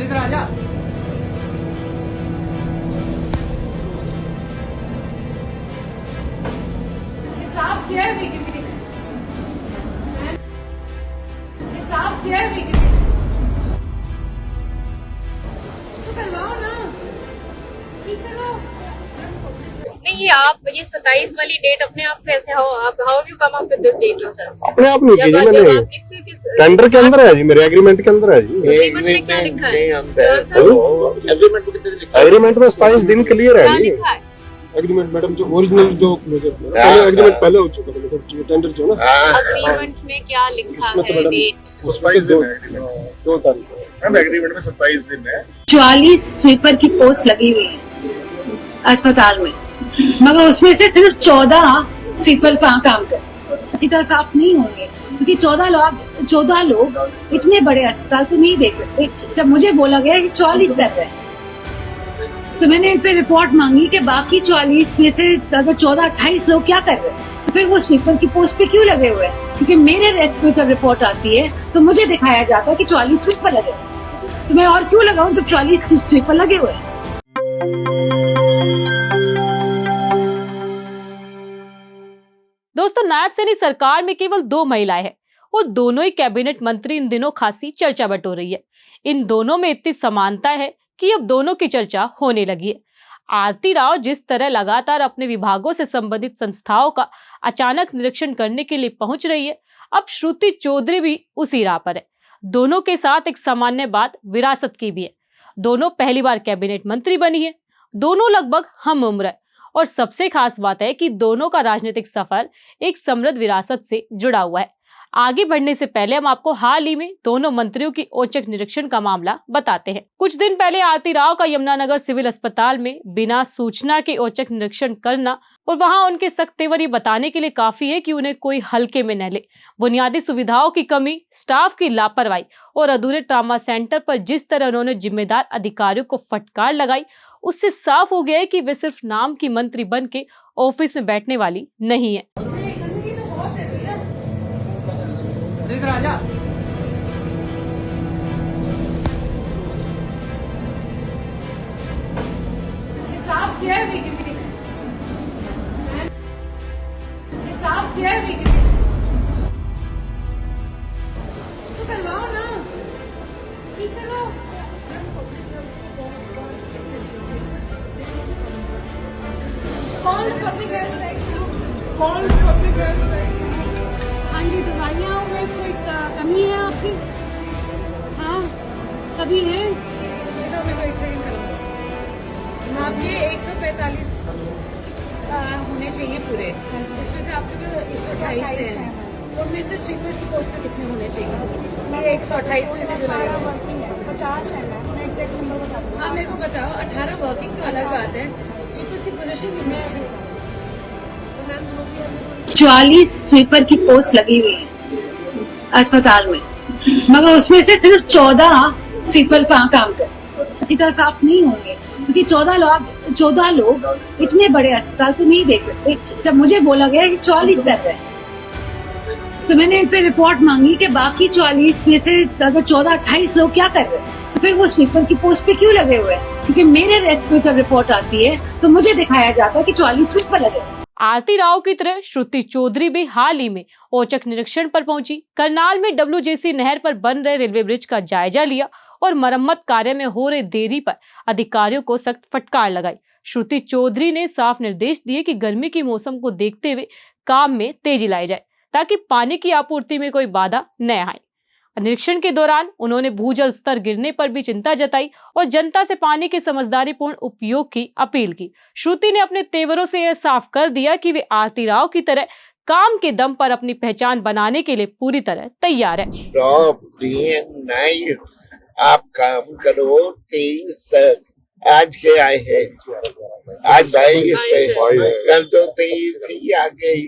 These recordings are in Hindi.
इधर आजा। हिसाब किया है भी किसी ने? हिसाब किया है भी किसी ने? तो करवाओ ना, ठीक करवाओ। नहीं, आप ये 27 वाली डेट अपने आप कैसे how you come up with this date yourself? अपने आप नहीं की जी, मैंने टेंडर के अंदर है जी, मेरे एग्रीमेंट के अंदर है जी। एग्रीमेंट में क्या लिखा है? एग्रीमेंट में 27 दिन क्लियर क्या है जी। लिखा है? एग्रीमेंट मैडम जो ओरिजिनल जो पहले एग्रीमेंट पहले हो चुका था, मतलब जो टेंडर जो ना अग्रीमेंट में क्या लिखा इसमें तो है मैडम डेट? 27 दिन है एग्रीमेंट। 2 तारीख मैम एग्रीमेंट में 27 दिन है। 44 स्वीपर की पोस्ट लगी हुई है अस्पताल में, मगर उसमें से सिर्फ 14 स्वीपर काम कर अच्छी तरह साफ नहीं होंगे, क्योंकि 14 लोग इतने बड़े अस्पताल को नहीं देख सकते। जब मुझे बोला गया कि 44 कर रहे हैं, तो मैंने इन पे रिपोर्ट मांगी कि बाकी 44 में से अगर 14-28 लोग क्या कर रहे हैं, तो फिर वो स्वीपर की पोस्ट पे क्यों लगे हुए हैं? क्योंकि मेरे डेस्क पे जब रिपोर्ट आती है तो मुझे दिखाया जाता है कि 44 स्वीपर लगे, तो मैं और क्यों लगाऊं जब 44 स्वीपर लगे हुए हैं। दोस्तों, नायब सैनी सरकार में केवल 2 महिलाएं हैं और दोनों ही कैबिनेट मंत्री इन दिनों खासी चर्चा बटोर रही है। इन दोनों में इतनी समानता है कि अब दोनों की चर्चा होने लगी है। आरती राव जिस तरह लगातार अपने विभागों से संबंधित संस्थाओं का अचानक निरीक्षण करने के लिए पहुंच रही है, अब श्रुति चौधरी भी उसी राह पर है। दोनों के साथ एक सामान्य बात विरासत की भी है। दोनों पहली बार कैबिनेट मंत्री बनी है, दोनों लगभग हम उम्र है, और सबसे खास बात है कि दोनों का राजनीतिक सफर एक समृद्ध विरासत से जुड़ा हुआ है। आगे बढ़ने से पहले हम आपको हाल ही में दोनों मंत्रियों की औचक निरीक्षण का मामला बताते हैं। कुछ दिन पहले आरती राव का यमुनानगर सिविल अस्पताल में बिना सूचना के औचक निरीक्षण करना और वहां उनके सख्त तेवर ये बताने के लिए काफी है कि उन्हें कोई हल्के में न ले। बुनियादी सुविधाओं की कमी, स्टाफ की लापरवाही और अधूरे ट्रामा सेंटर पर जिस तरह उन्होंने जिम्मेदार अधिकारियों को फटकार लगाई, उससे साफ हो गया है कि वे सिर्फ नाम की मंत्री बन के ऑफिस में बैठने वाली नहीं है। इधर आजा। हिसाब किया है भी किसी ने? हिसाब किया है भी किसी ने? तो करवाओ ना, ठीक करवाओ। कौन पब्लिक हेल्थ? हाँ जी, दवाइयाँ में कोई कमी है आपकी? हाँ, सभी हैं। मेरे को एक सेकंड करो। आपके 145 होने चाहिए पूरे, इसमें से आपके पास 128 हैं, उनमें से स्वीपर्स की पोस्ट पे कितने होने चाहिए? ये 128 में से जो लगे 50 है। हाँ, मेरे को बताओ। 18 वर्किंग तो अलग बात है, स्वीपर्स की पोजीशन कितनी है? 44 स्वीपर की पोस्ट लगी हुई है अस्पताल में, मगर उसमें से सिर्फ 14 स्वीपर काम कर अच्छी तरह साफ नहीं होंगे, क्योंकि 14 लोग इतने बड़े अस्पताल को नहीं देख सकते। जब मुझे बोला गया कि 44 कर रहे हैं, तो मैंने इन पे रिपोर्ट मांगी कि बाकी 44 में से अगर 14-28 लोग क्या कर रहे हैं, तो फिर वो स्वीपर की पोस्ट पे क्यों लगे हुए हैं? क्योंकि मेरे डेस्क पे जब रिपोर्ट आती है तो मुझे दिखाया जाता है कि 44 स्वीपर लगे। आरती राव की तरह श्रुति चौधरी भी हाल ही में औचक निरीक्षण पर पहुंची। करनाल में WJC नहर पर बन रहे रेलवे ब्रिज का जायजा लिया और मरम्मत कार्य में हो रही देरी पर अधिकारियों को सख्त फटकार लगाई। श्रुति चौधरी ने साफ निर्देश दिए कि गर्मी की मौसम को देखते हुए काम में तेजी लाई जाए, ताकि पानी की आपूर्ति में कोई बाधा न आए। निरीक्षण के दौरान उन्होंने भूजल स्तर गिरने पर भी चिंता जताई और जनता से पानी के समझदारीपूर्ण उपयोग की अपील की। श्रुति ने अपने तेवरों से यह साफ कर दिया कि वे आरती राव की तरह काम के दम पर अपनी पहचान बनाने के लिए पूरी तरह तैयार है। आप काम करो 23 तक। आज के आए हैं, आज 22 है, कल तो 23 ही आ गई।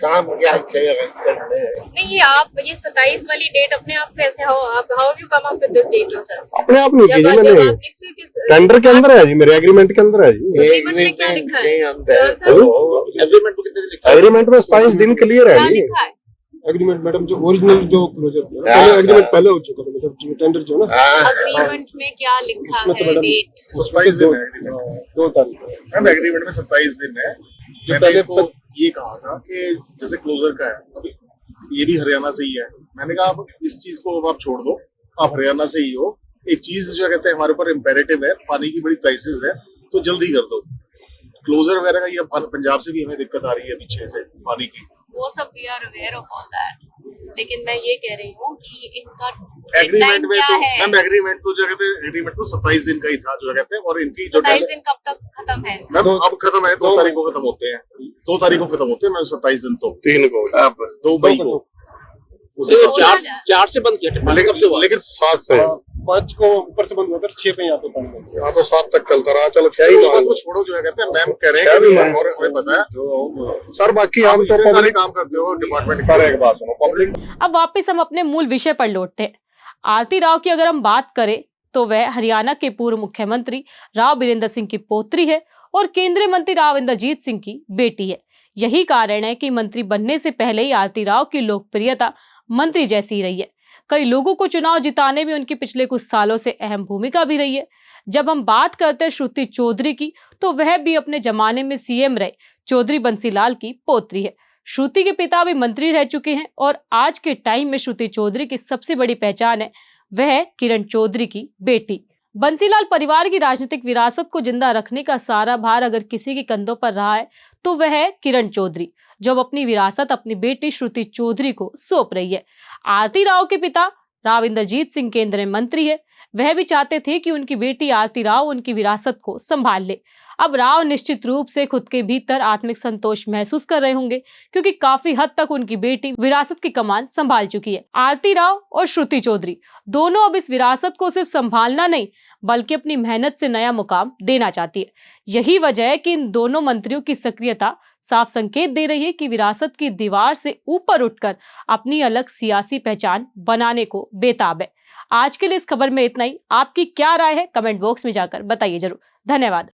काम क्या करने हैं? नहीं, आप ये 27 वाली डेट अपने आप कैसे how you come up with this date yourself? अपने आप नहीं की जी, मैंने टेंडर के अंदर है जी, मेरे एग्रीमेंट के अंदर है जी। एग्रीमेंट में क्या लिखा है? एग्रीमेंट में 27 दिन क्लियर है क्या जी। लिखा है? एग्रीमेंट मैडम जो ओरिजिनल जो क्लोजर पहले एग्रीमेंट पहले हो चुका था, मतलब जो टेंडर जो ना अग्रीमेंट में क्या लिखा उसमें तो है मैडम डेट? 27 दिन है एग्रीमेंट। 2 तारीख को। मैम एग्रीमेंट में 27 दिन है। जो मैंने पहले इनको ये कहा था कि जैसे क्लोजर का है, अभी ये भी हरियाणा से ही है। मैंने कहा अब इस चीज को अब आप छोड़ दो, आप हरियाणा से ही हो। एक चीज जो कहते हैं हमारे ऊपर इम्पेरेटिव है, पानी की बड़ी क्राइसिस है, तो जल्दी कर दो। क्लोजर वगैरह का ये पंजाब से भी हमें दिक्कत आ रही है पीछे से पानी की। वो सब we are aware of all that, लेकिन मैं ये कह रही हूँ कि इनका एग्रीमेंट डेडलाइन में क्या तो है? मैम एग्रीमेंट तो जो कहते हैं एग्रीमेंट तो 27 दिन का ही था जो कहते हैं, और इनकी जो 27 दिन कब तक खत्म है? मैम अब खत्म है, 2 तारीख को खत्म होते हैं। 2 तारीख को खत्म होते हैं मैम, 27 दिन तो 3 को, अब 2 मई को उसे चार से बंद किया, लेकिन 7 से 5 को ऊपर से बंद हुआ था, 6 पे यहाँ पे पानी बंद। यहाँ तो 7 तक चलता रहा। चलो 6 उस ही बात मान को लो छोड़ो, जो है कहते हैं मैम कह रहे क्या हैं भी कि मान और हमें पता है सर। बाकी आप हम तो इतने सारे पब्लिक काम करते हो डिपार्टमेंट पर एक बात सुनो, पब्लिक अब वापस हम अपने मूल विषय पर लौटते हैं। आरती राव की अगर हम बात करें तो वह हरियाणा के पूर्व मुख्यमंत्री राव बीरेंद्र सिंह की पोत्री है और केंद्रीय मंत्री राव इंद्रजीत सिंह की बेटी है। यही कारण है कि मंत्री बनने से पहले ही आरती राव की लोकप्रियता मंत्री जैसी ही रही है। कई लोगों को चुनाव जिताने में उनकी पिछले कुछ सालों से अहम भूमिका भी रही है। जब हम बात करते हैं श्रुति चौधरी की, तो वह भी अपने जमाने में सीएम रहे चौधरी बंसीलाल की पोत्री है। श्रुति के पिता भी मंत्री रह चुके हैं और आज के टाइम में श्रुति चौधरी की सबसे बड़ी पहचान है वह है किरण चौधरी की बेटी। बंसीलाल परिवार की राजनीतिक विरासत को जिंदा रखने का सारा भार अगर किसी के कंधों पर रहा है तो वह है किरण चौधरी, जो अपनी विरासत अपनी बेटी श्रुति चौधरी को सौंप रही है। आरती राव के पिता राव इंद्रजीत सिंह केंद्रीय मंत्री है। वह भी चाहते थे कि उनकी बेटी आरती राव उनकी विरासत को संभाल ले। अब राव निश्चित रूप से खुद के भीतर आत्मिक संतोष महसूस कर रहे होंगे, क्योंकि काफी हद तक उनकी बेटी विरासत की कमान संभाल चुकी है। आरती राव और श्रुति चौधरी दोनों अब इस विरासत को सिर्फ संभालना नहीं बल्कि अपनी मेहनत से नया मुकाम देना चाहती है। यही वजह है कि इन दोनों मंत्रियों की सक्रियता साफ संकेत दे रही है कि विरासत की दीवार से ऊपर उठकर अपनी अलग सियासी पहचान बनाने को बेताब है। आज के लिए इस खबर में इतना ही। आपकी क्या राय है कमेंट बॉक्स में जाकर बताइए जरूर। धन्यवाद।